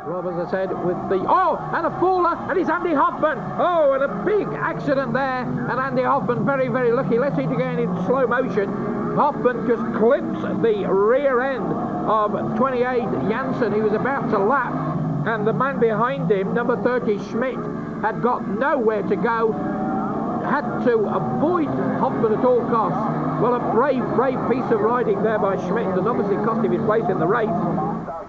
Rob, as I said, with the... Oh, and a faller, and it's Andy Hofmann. Oh, and a big accident there. And Andy Hofmann, very, very lucky. Let's see it again in slow motion. Hoffmann just clips the rear end of 28 Janssen. He was about to lap, and the man behind him, number 30 Schmid, had got nowhere to go, had to avoid Hoffmann at all costs. Well, a brave piece of riding there by Schmid, and obviously cost him his place in the race.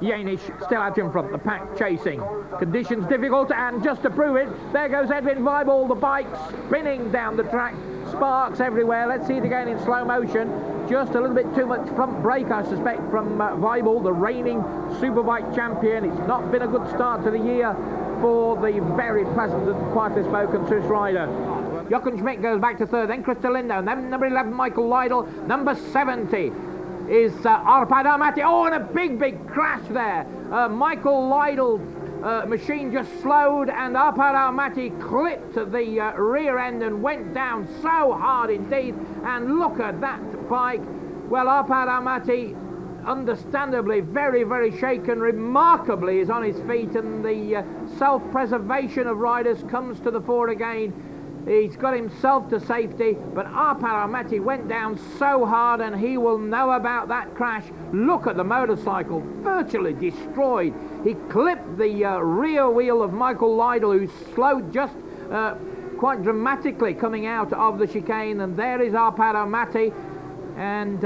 Janisch still out in front, the pack chasing. Conditions difficult, and just to prove it, there goes Edwin Weibel, the bike spinning down the track. Sparks everywhere. Let's see it again in slow motion. Just a little bit too much front brake, I suspect, from Weibel, the reigning Superbike champion. It's not been a good start to the year for the very pleasant and quietly spoken Swiss rider. Jochen Schmidt goes back to third, then Christer Lindholm, then number 11 Michael Liedl, number 70 is Árpád Harmati. Oh, and a big crash there. Michael Liedl's machine just slowed, and Árpád Harmati clipped the rear end and went down so hard indeed. And look at that bike. Well, Árpád Harmati, understandably very shaken, remarkably is on his feet, and the self-preservation of riders comes to the fore again. He's got himself to safety, but Árpád Harmati went down so hard, and he will know about that crash. Look at the motorcycle, virtually destroyed. He clipped the rear wheel of Michael Liedl, who slowed just quite dramatically coming out of the chicane, and there is Árpád Harmati. And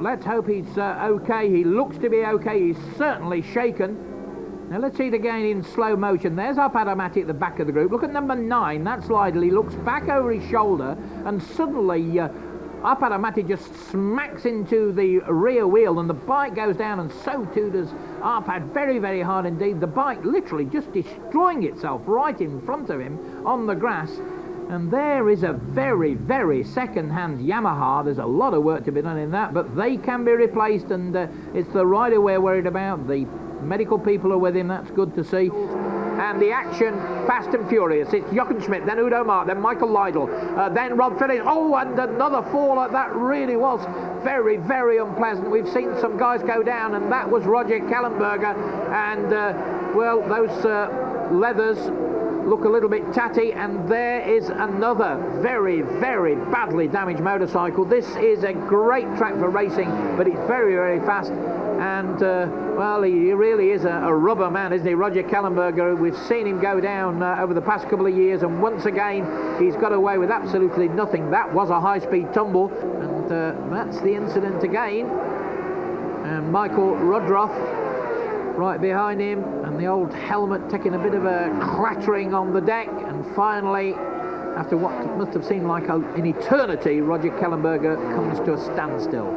let's hope he's okay. He looks to be okay. He's certainly shaken. Now let's see it again in slow motion. There's Árpád Harmati at the back of the group. Look at number 9, that's Liedl. He looks back over his shoulder, and suddenly Árpád Harmati just smacks into the rear wheel, and the bike goes down, and so too does Árpád, very hard indeed. The bike literally just destroying itself right in front of him on the grass. And there is a very second-hand Yamaha. There's a lot of work to be done in that, but they can be replaced, and it's the rider we're worried about. The medical people are with him, that's good to see. And the action, fast and furious. It's Jochen Schmidt, then Udo Mark, then Michael Liedl, then Rob Phillips. Oh, and another faller. That really was very unpleasant. We've seen some guys go down, and that was Roger Kellenberger. And, well, those leathers look a little bit tatty, and there is another very badly damaged motorcycle. This is a great track for racing, but it's very fast, and well, he really is a rubber man, isn't he, Roger Kellenberger? We've seen him go down over the past couple of years, and once again he's got away with absolutely nothing. That was a high-speed tumble, and that's the incident again. And Michael Rudroff right behind him, and the old helmet taking a bit of a clattering on the deck, and finally, after what must have seemed like an eternity, Roger Kellenberger comes to a standstill.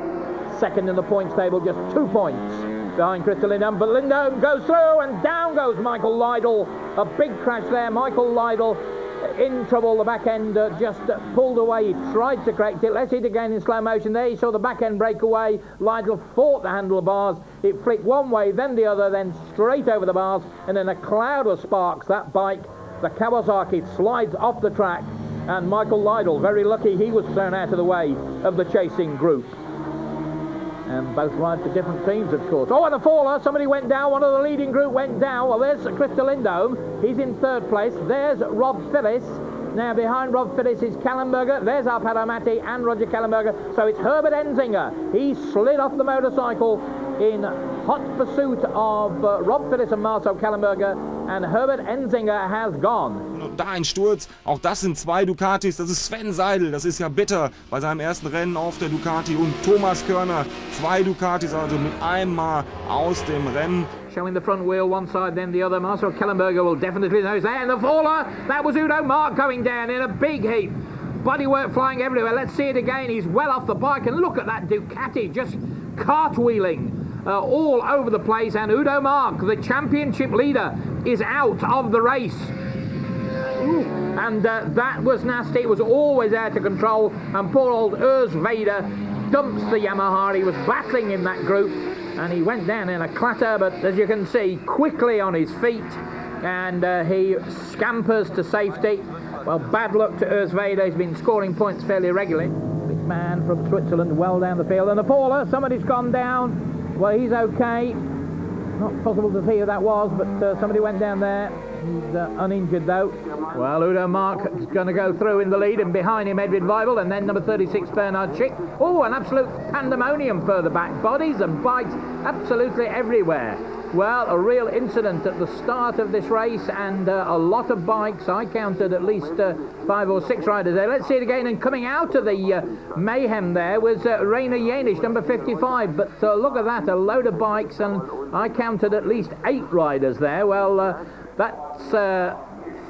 Second in the points table, just 2 points behind Christer Lindholm, but Lindholm goes through, and down goes Michael Liedl. A big crash there. Michael Liedl in trouble. The back end just pulled away. He tried to correct it. Let's see it again in slow motion. There you saw the back end break away. Liedl fought the handlebars. It flicked one way, then the other, then straight over the bars, and in a cloud of sparks, that bike, the Kawasaki, slides off the track, and Michael Liedl, very lucky, he was thrown out of the way of the chasing group. And both ride for different teams, of course. Oh, and a faller. Somebody went down. One of the leading group went down. Well, there's Christer Lindholm. He's in third place. There's Rob Phillips. Now, behind Rob Phillips is Kellenberger. There's Árpád Harmati and Roger Kellenberger. So it's Herbert Enzinger. He slid off the motorcycle in hot pursuit of Rob Phillips and Marcel Kellenberger. And Herbert Enzinger has gone. Da ein Sturz, auch das sind 2 Ducatis, das ist Sven Seidel, das ist ja bitter bei seinem ersten Rennen auf der Ducati, und Thomas Körner, 2 Ducatis, also mit einem Mal aus dem Rennen. Showing the front wheel one side, then the other. Marcel Kellenberger will definitely know that. And the faller, that was Udo Mark going down in a big heap. Bodywork flying everywhere. Let's see it again. He's well off the bike, and look at that Ducati just cartwheeling all over the place. And Udo Mark, the championship leader, is out of the race. Ooh. And that was nasty. It was always out of control, and poor old Weder dumps the Yamaha. He was battling in that group, and he went down in a clatter, but as you can see, quickly on his feet, and he scampers to safety. Well, bad luck to Weder. He's been scoring points fairly regularly. Big man from Switzerland well down the field, and the faller, somebody's gone down. Well, he's okay. Not possible to see who that was, but somebody went down there. He's uninjured though. Well, Udo Mark is going to go through in the lead, and behind him Edwin Weibel, and then number 36 Bernard Schick. Oh, an absolute pandemonium further back. Bodies and bikes absolutely everywhere. Well, a real incident at the start of this race, and a lot of bikes. I counted at least 5 or 6 riders there. Let's see it again, and coming out of the mayhem there was Rainer Janisch, number 55. But look at that, a load of bikes, and I counted at least 8 riders there. Well, that's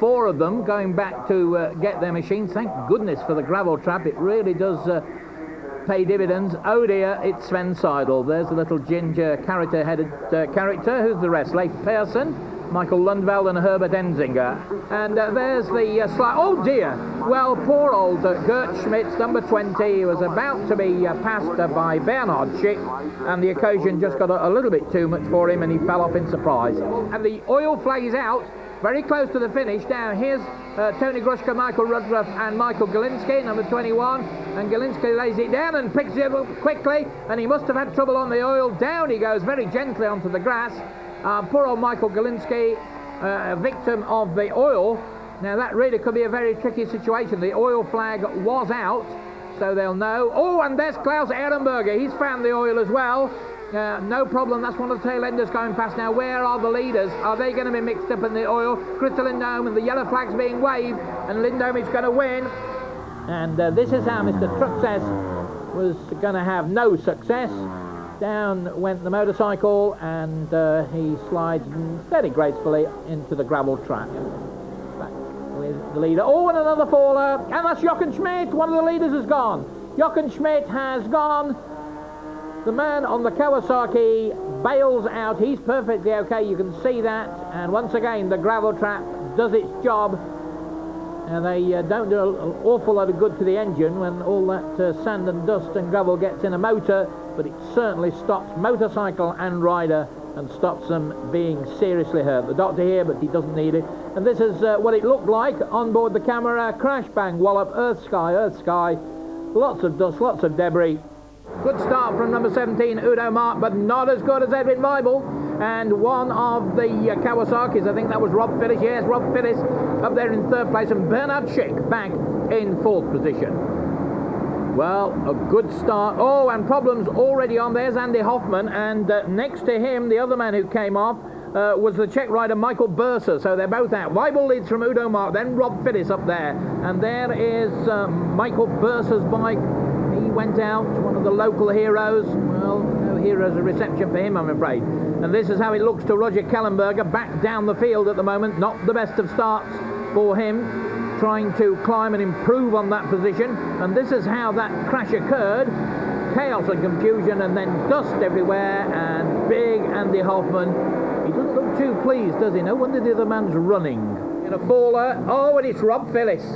4 of them going back to get their machines. Thank goodness for the gravel trap. It really does pay dividends. Oh dear, it's Sven Seidel. There's a little ginger carrot-headed character. Who's the rest? Leif Persson, Michael Lundwall and Herbert Enzinger. And there's the oh dear. Well, poor old Gerd Schmitz, number 20, he was about to be passed by Bernard Schick, and the occasion just got a little bit too much for him, and he fell off in surprise. And the oil flag is out, very close to the finish. Now here's Tony Grushka, Michael Rudruff and Michael Galinski, number 21, and Galinski lays it down and picks it up quickly, and he must have had trouble on the oil. Down he goes very gently onto the grass. Poor old Michael Galinski, a victim of the oil. Now that really could be a very tricky situation. The oil flag was out, so they'll know. Oh, and there's Claus Ehrenberger. He's found the oil as well. No problem, that's one of the tail enders going past. Now where are the leaders? Are they going to be mixed up in the oil? Crystal Lindholm, and the yellow flag's being waved, and Lindholm is going to win. And this is how Mr. Truccess was going to have no success. Down went the motorcycle, and he slides very gracefully into the gravel track. Back with the leader. Oh, and another faller, and that's Jochen Schmid. One of the leaders has gone. Jochen Schmid has gone. The man on the Kawasaki bails out. He's perfectly okay, you can see that. And once again, the gravel trap does its job. And they don't do an awful lot of good to the engine when all that sand and dust and gravel gets in a motor, but it certainly stops motorcycle and rider and stops them being seriously hurt. The doctor here, but he doesn't need it. And this is what it looked like on board the camera. Crash, bang, wallop, earth, sky. Lots of dust, lots of debris. Good start from number 17, Udo Mark, but not as good as Edwin Weibel. And one of the Kawasaki's, I think that was Rob Phillips. Yes, Rob Phillips up there in 3rd place, and Bernard Schick back in 4th position. Well, a good start. Oh, and problems already on. There's Andy Hofmann, and next to him, the other man who came off was the Czech rider Michael Bursa. So they're both out. Weibel leads from Udo Mark, then Rob Phillips up there. And there is Michael Bursa's bike. He went out, one of the local heroes. Well, no heroes of reception for him, I'm afraid. And this is how it looks to Roger Kellenberger, back down the field at the moment. Not the best of starts for him, trying to climb and improve on that position. And this is how that crash occurred. Chaos and confusion, and then dust everywhere, and big Andy Hoffman. He doesn't look too pleased, does he? No wonder the other man's running. In a faller. Oh, and it's Rob Phillips.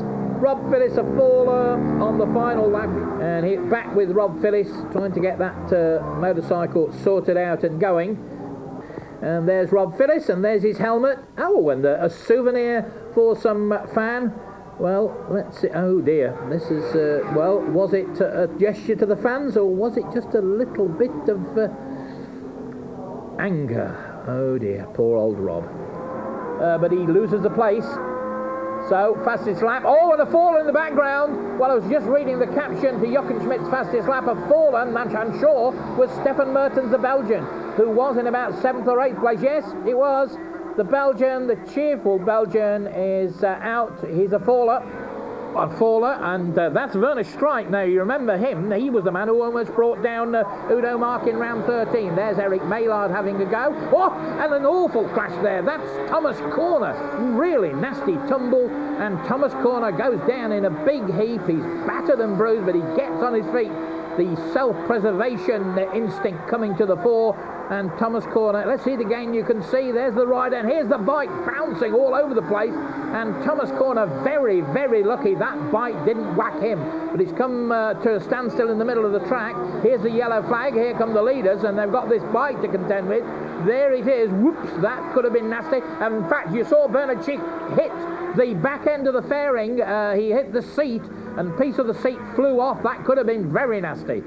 Rob Phillips, a faller on the final lap, and he's back with Rob Phillips, trying to get that motorcycle sorted out and going. And there's Rob Phillips, and there's his helmet. Oh, and a souvenir for some fan. Well, let's see. Oh dear, this is, well, was it a gesture to the fans, or was it just a little bit of anger? Oh dear, poor old Rob. But he loses the place. So, fastest lap. Oh, and a fall in the background. Well, I was just reading the caption to Jochen Schmidt's fastest lap. A fallen, I'm sure, was Stefan Mertens, the Belgian, who was in about 7th or 8th place. Yes, it was. The Belgian, the cheerful Belgian, is out. He's a faller, and that's Werner Streit. Now, you remember him. He was the man who almost brought down Udo Mark in round 13. There's Eric Maillard having a go. Oh, and an awful crash there. That's Thomas Körner. Really nasty tumble, and Thomas Körner goes down in a big heap. He's battered and bruised, but he gets on his feet. The self-preservation instinct coming to the fore, and Thomas Körner, let's see it again, you can see there's the rider, and here's the bike bouncing all over the place, and Thomas Körner very, very lucky that bike didn't whack him, but it's come to a standstill in the middle of the track. Here's the yellow flag, here come the leaders, and they've got this bike to contend with. There it is, whoops, that could have been nasty, and in fact you saw Bernard Schick hit the back end of the fairing, he hit the seat, and a piece of the seat flew off. That could have been very nasty.